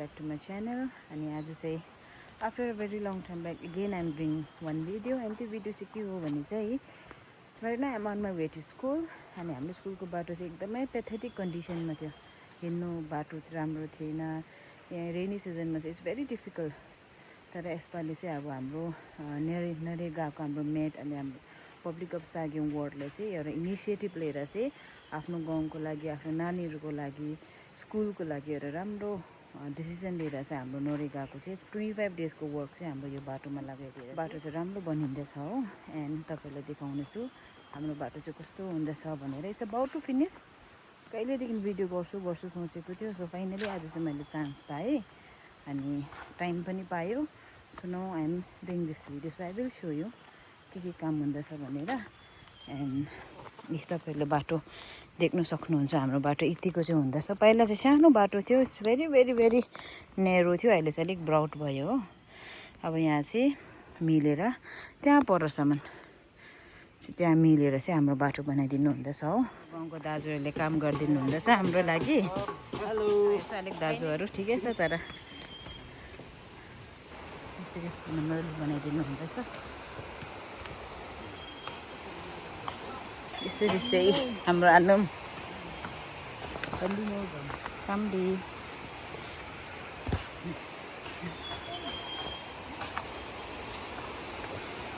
back to my channel. And as I say, after a very long time back again I'm doing one video, and the video चाहिँ के हो भने चाहिँ right now I'm on my way to school. अनि हाम्रो स्कुलको बाटो चाहिँ एकदमै पेथेटिक कन्डिसनमा थियो, हिँड्नु बाटो राम्रो थिएन, यहाँ रेनी सिजनमा चाहिँ इट्स भेरी डिफिकल्ट। तर यसपालि चाहिँ अब हाम्रो नरेगाको हाम्रो मेट अनि हाम्रो पब्लिक अफ साग्योङ वार्डले चाहिँ एउटा इनिसिएटिभ लिएर चाहिँ आफ्नो गाउँको लागि, आफ्नो नानीहरूको लागि, स्कुलको लागि एउटा राम्रो डिसिजन लिएर चाहिँ हाम्रो नरेगाको चाहिँ 25 डेजको वर्क चाहिँ हाम्रो यो बाटोमा लगाइदिएर बाटो चाहिँ राम्रो बनिँदैछ हो। एन्ड तपाईँलाई देखाउनेछु हाम्रो बाटो चाहिँ कस्तो हुँदैछ भनेर। It's about to finish. कहिलेदेखि भिडियो गर्छु सोचेको थियो। सो फाइनली आज चाहिँ मैले चान्स पाएँ अनि टाइम पनि पायो। So now I am doing this video. So I will show you के काम हुँदैछ भनेर। एन्ड तपाईँहरूले बाटो देख्न सक्नुहुन्छ, हाम्रो बाटो यतिको चाहिँ हुँदैछ। पहिला चाहिँ सानो बाटो थियो, it's very very very narrow थियो, अहिले चाहिँ अलिक ब्रड भयो हो। अब यहाँ चाहिँ मिलेर त्यहाँ परसम्म त्यहाँ मिलेर चाहिँ हाम्रो बाटो बनाइदिनु हुँदैछ हो। गाउँको दाजुहरूले काम गरिदिनु हुँदैछ हाम्रो लागि। यसो अलिक दाजुहरू ठिकै छ, तर यसरी नम्बर बनाइदिनु हुँदैछ। यसरी चाहिँ हाम्रो आनुम कामडी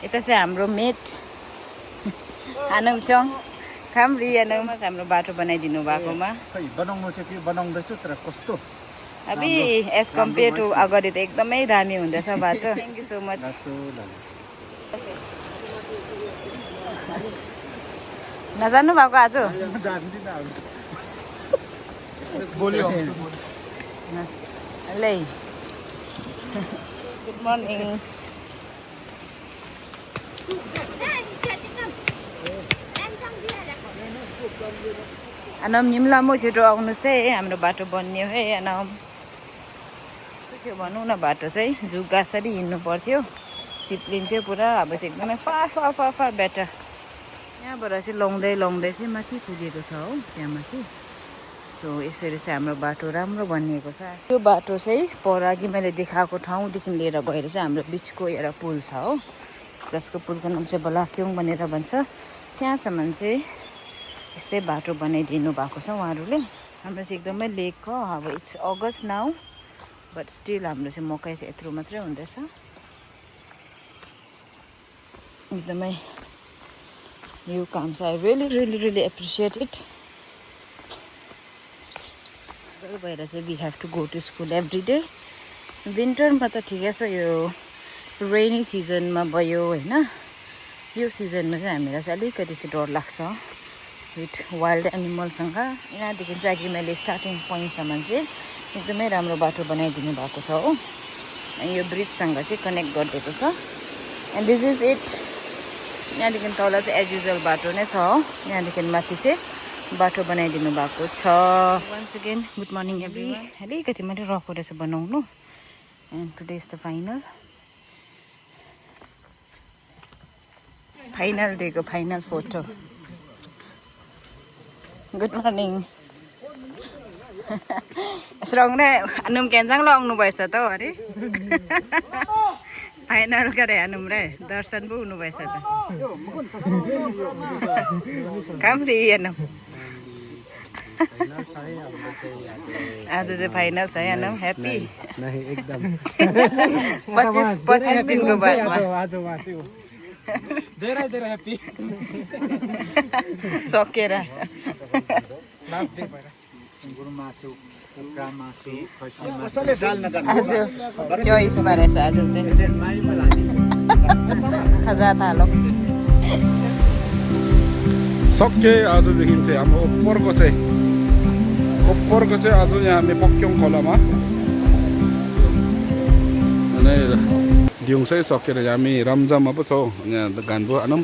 यता चाहिँ हाम्रो मेट आनुम छौँ कामडी। आनुम हाम्रो बाटो बनाइदिनु भएकोमा बनाउनु चाहिँ के बनाउँदैछु तर कस्तो अबि एज कम्पेयर टु अगाडि त एकदमै दामी हुँदैछ बाटो। Thank you so much. नजान्नु भएको आज ल गुड मर्निङ। अनम निम्लामो छिटो आउनुहोस् है, हाम्रो बाटो बन्यो है। अनम के भनौँ न, बाटो चाहिँ जुगासरी हिँड्नु पर्थ्यो, सिप्लिन्थ्यो पुरा। अब चाहिँ एकदमै फार बेटर। यहाँबाट चाहिँ लौँदै चाहिँ माथि पुगेको छ हो, त्यहाँ माथि। सो यसरी चाहिँ हाम्रो बाटो राम्रो बनिएको छ। यो बाटो चाहिँ पर अघि मैले देखाएको ठाउँदेखि लिएर गएर चाहिँ हाम्रो बिचको एउटा पुल छ हो, जसको पुलको नाम चाहिँ बलाक्योङ भनेर भन्छ। त्यहाँसम्म चाहिँ यस्तै बाटो बनाइदिनु भएको छ उहाँहरूले। हाम्रो चाहिँ एकदमै लेक हो। अब it's August now, but still हाम्रो चाहिँ मकै चाहिँ यत्रो मात्रै हुँदैछ। एकदमै यो काम चाहिँ आई रियली एप्रिसिएट इट। भएर चाहिँ we have to go to school every day. विन्टरमा त ठिकै छ, यो रेनी सिजनमा भयो होइन। यो सिजनमा चाहिँ हामीलाई चाहिँ अलिकति चाहिँ डर लाग्छ विथ वाइल्ड एनिमलसँग। यहाँदेखि चाहिँ अघि मैले स्टार्टिङ पोइन्टसम्म चाहिँ एकदमै राम्रो बाटो बनाइदिनु भएको छ हो। यो ब्रिजसँग चाहिँ कनेक्ट गरिदिएको छ। And this is it. यहाँदेखि तल चाहिँ एज युजुअल बाटो नै छ हो, यहाँदेखि माथि चाहिँ बाटो बनाइदिनु भएको छ। Once again good morning everyone. अलिकति मात्रै रफ रहेछ बनाउनु। And today is the final डेको फाइनल फोटो। Good morning. स्रङ नै अनुम क्यान्जाङ लगाउनु भएछ त अरे फाइनल गरे अनुम रे दर्शन पो हुनु भएछ त। कामरी अनुम आज चाहिँ फाइनल छ है अनुम। ह्याप्पी एकदम 25 दिनको बादमा धेरै ह्याप्पी सकेर। लास्ट डे भएर गुरमासु कुखुरामासु कसैले दाल नगर्नु आज चोइसमा रहेछ। आज चाहिँ खजा थालो सके। आजदेखि चाहिँ हाम्रो ओप्परको चाहिँ आज यहाँ हामी पक्क्यौँ खोलामा अनि दिउँसै सकेर हामी रम्जामा पो छौँ यहाँ गान्बो आनौँ।